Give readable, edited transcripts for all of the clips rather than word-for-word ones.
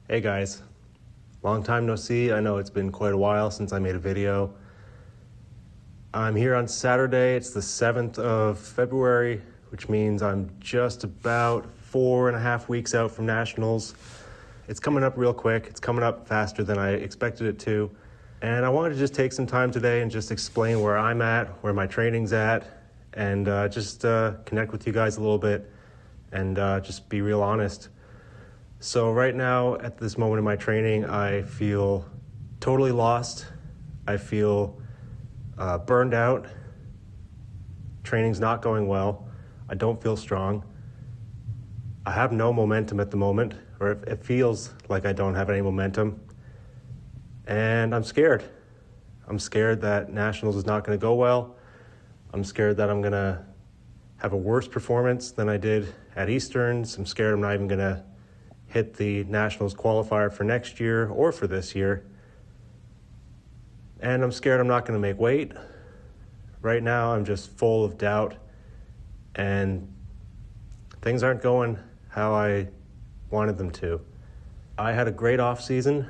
Hey guys, long time no see. I know it's been quite a while since I made a video. I'm here on Saturday. It's the 7th of February, which means I'm just about 4.5 weeks out from Nationals. It's coming up real quick. It's coming up faster than I expected it to. And I wanted to just take some time today and just explain where I'm at, where my training's at, and just connect with you guys a little bit and just be real honest. So right now, at this moment in my training, I feel totally lost. I feel burned out. Training's not going well. I don't feel strong. I have no momentum at the moment, or it feels like I don't have any momentum. And I'm scared. I'm scared that Nationals is not going to go well. I'm scared that I'm going to have a worse performance than I did at Easterns. I'm scared I'm not even going to hit the Nationals qualifier for next year or for this year. And I'm scared I'm not going to make weight. Right now, I'm just full of doubt, and things aren't going how I wanted them to. I had a great off season.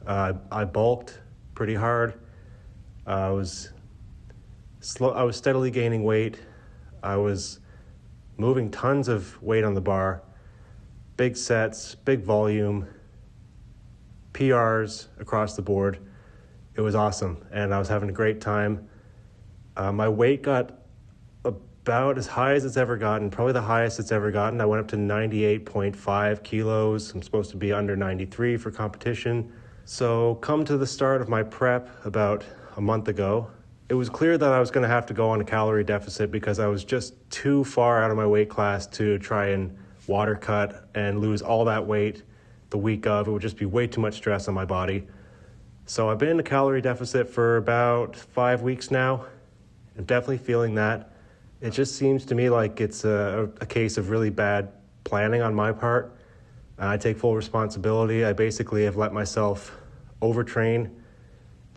I bulked pretty hard. I was steadily gaining weight. I was moving tons of weight on the bar. Big sets, big volume, PRs across the board. It was awesome, and I was having a great time. My weight got about as high as it's ever gotten, probably the highest it's ever gotten. I went up to 98.5 kilos. I'm supposed to be under 93 for competition. So come to the start of my prep about a month ago, it was clear that I was going to have to go on a calorie deficit because I was just too far out of my weight class to try and water cut and lose all that weight the week of. It would just be way too much stress on my body. So I've been in a calorie deficit for about 5 weeks now. I'm definitely feeling that. It just seems to me like it's a case of really bad planning on my part. I take full responsibility. I basically have let myself overtrain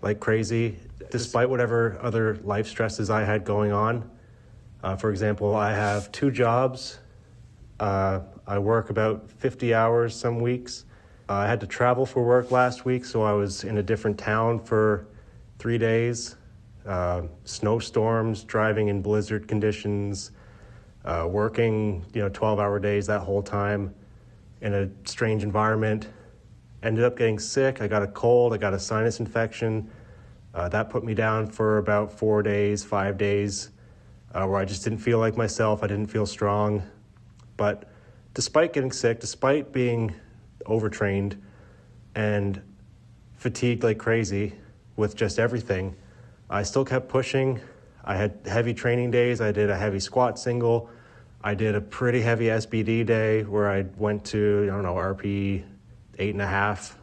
like crazy, despite whatever other life stresses I had going on. For example, I have 2 jobs. I work about 50 hours some weeks. I had to travel for work last week, so I was in a different town for 3 days. Snowstorms, driving in blizzard conditions, working 12-hour days that whole time in a strange environment. Ended up getting sick. I got a cold. I got a sinus infection. That put me down for about 4 days, 5 days, where I just didn't feel like myself. I didn't feel strong. But despite getting sick, despite being overtrained and fatigued like crazy with just everything, I still kept pushing. I had heavy training days. I did a heavy squat single. I did a pretty heavy SBD day where I went to, RP 8.5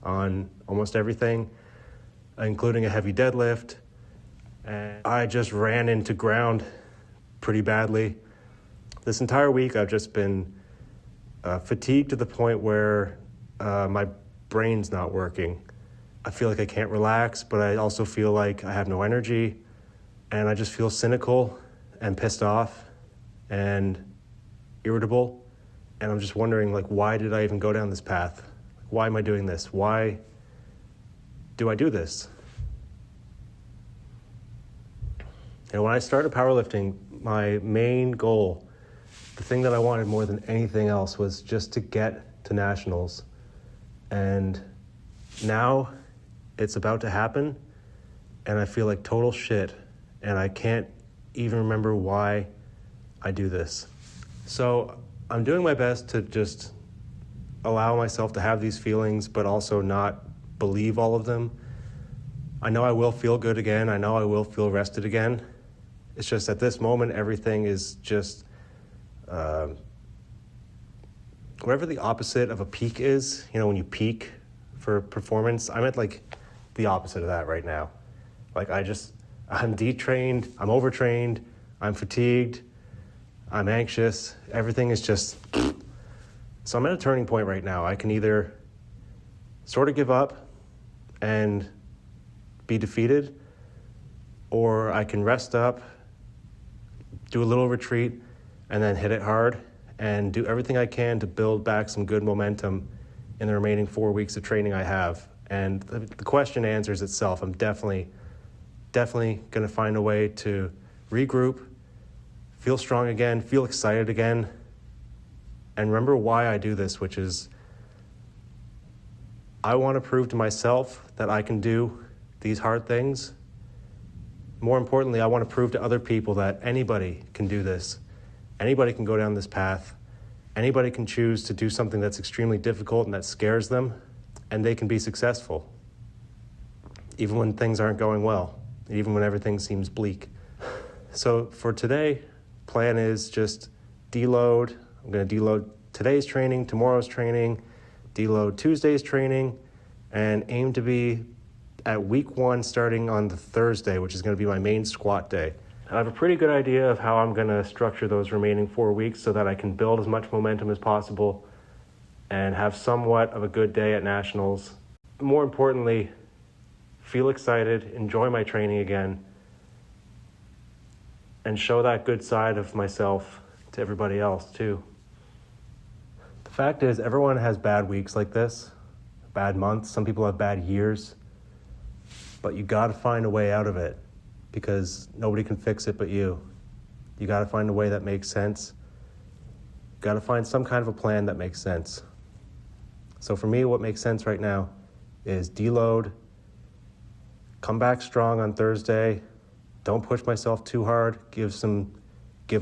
on almost everything, including a heavy deadlift. And I just ran into ground pretty badly. This entire week, I've just been fatigued to the point where my brain's not working. I feel like I can't relax, but I also feel like I have no energy, and I just feel cynical and pissed off and irritable. And I'm just wondering, why did I even go down this path? Why am I doing this? Why do I do this? And when I started powerlifting, my main goal, the thing that I wanted more than anything else, was just to get to Nationals. And now it's about to happen, and I feel like total shit, and I can't even remember why I do this. So I'm doing my best to just allow myself to have these feelings, but also not believe all of them. I know I will feel good again. I know I will feel rested again. It's just at this moment, everything is just whatever the opposite of a peak is. When you peak for performance, I'm at the opposite of that right now. I'm detrained, I'm overtrained, I'm fatigued, I'm anxious. Everything is just... So I'm at a turning point right now. I can either sort of give up and be defeated, or I can rest up, do a little retreat, and then hit it hard and do everything I can to build back some good momentum in the remaining 4 weeks of training I have. And the question answers itself. I'm definitely going to find a way to regroup, feel strong again, feel excited again, and remember why I do this, which is I want to prove to myself that I can do these hard things. More importantly, I want to prove to other people that anybody can do this. Anybody can go down this path. Anybody can choose to do something that's extremely difficult and that scares them, and they can be successful, even when things aren't going well, even when everything seems bleak. So for today, plan is just deload. I'm going to deload today's training, tomorrow's training, deload Tuesday's training, and aim to be at week 1 starting on the Thursday, which is going to be my main squat day. I have a pretty good idea of how I'm going to structure those remaining 4 weeks so that I can build as much momentum as possible and have somewhat of a good day at nationals. More importantly, feel excited, enjoy my training again, and show that good side of myself to everybody else too. The fact is, everyone has bad weeks like this, bad months. Some people have bad years, but you got to find a way out of it because nobody can fix it but you. You got to find a way that makes sense. You got to find some kind of a plan that makes sense. So for me, what makes sense right now is deload, come back strong on Thursday, don't push myself too hard, give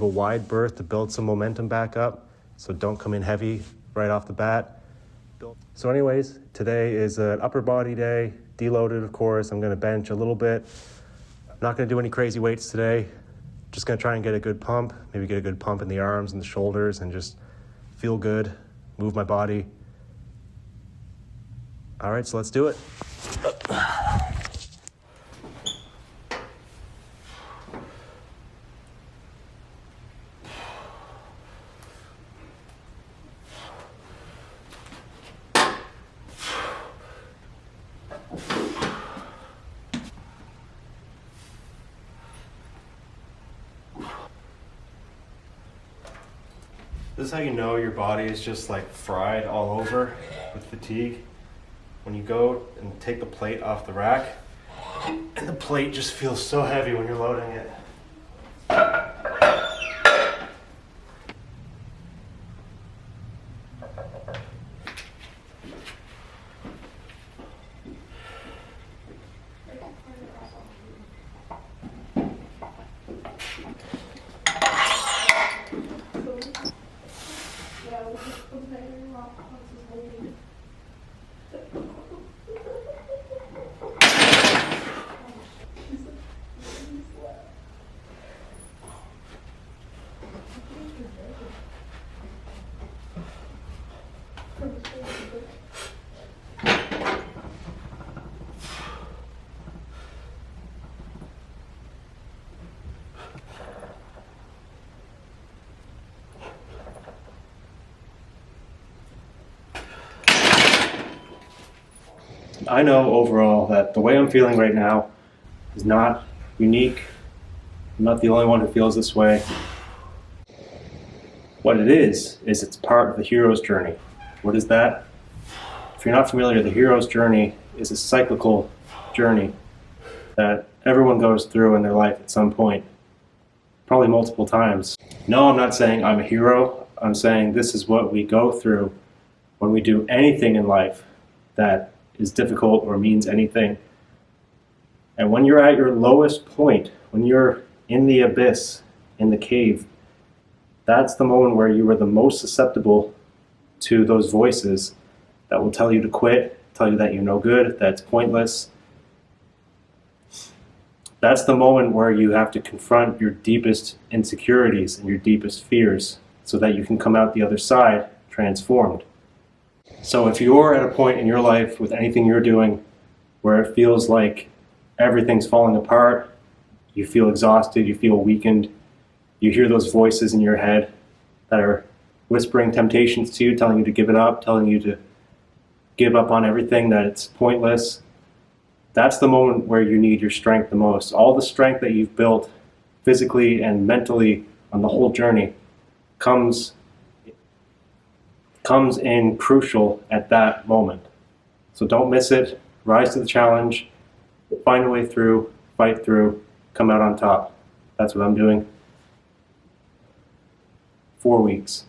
a wide berth to build some momentum back up, so don't come in heavy right off the bat. So anyways, today is an upper body day, deloaded of course. I'm gonna bench a little bit. I'm not gonna do any crazy weights today. Just gonna try and get a good pump, maybe get a good pump in the arms and the shoulders and just feel good, move my body. All right, so let's do it. This is how you know your body is just like fried all over with fatigue. When you go and take the plate off the rack, and the plate just feels so heavy when you're loading it. I know overall that the way I'm feeling right now is not unique. I'm not the only one who feels this way. What it is it's part of the hero's journey. What is that? If you're not familiar, the hero's journey is a cyclical journey that everyone goes through in their life at some point, probably multiple times. No, I'm not saying I'm a hero. I'm saying this is what we go through when we do anything in life that is difficult or means anything. And when you're at your lowest point, when you're in the abyss, in the cave, that's the moment where you are the most susceptible to those voices that will tell you to quit, tell you that you're no good, that's pointless. That's the moment where you have to confront your deepest insecurities and your deepest fears so that you can come out the other side transformed. So if you're at a point in your life with anything you're doing where it feels like everything's falling apart, you feel exhausted, you feel weakened, you hear those voices in your head that are whispering temptations to you, telling you to give it up, telling you to give up on everything, that it's pointless, that's the moment where you need your strength the most. All the strength that you've built physically and mentally on the whole journey comes comes in crucial at that moment. So don't miss it. Rise to the challenge, find a way through, fight through, come out on top. That's what I'm doing. 4 weeks.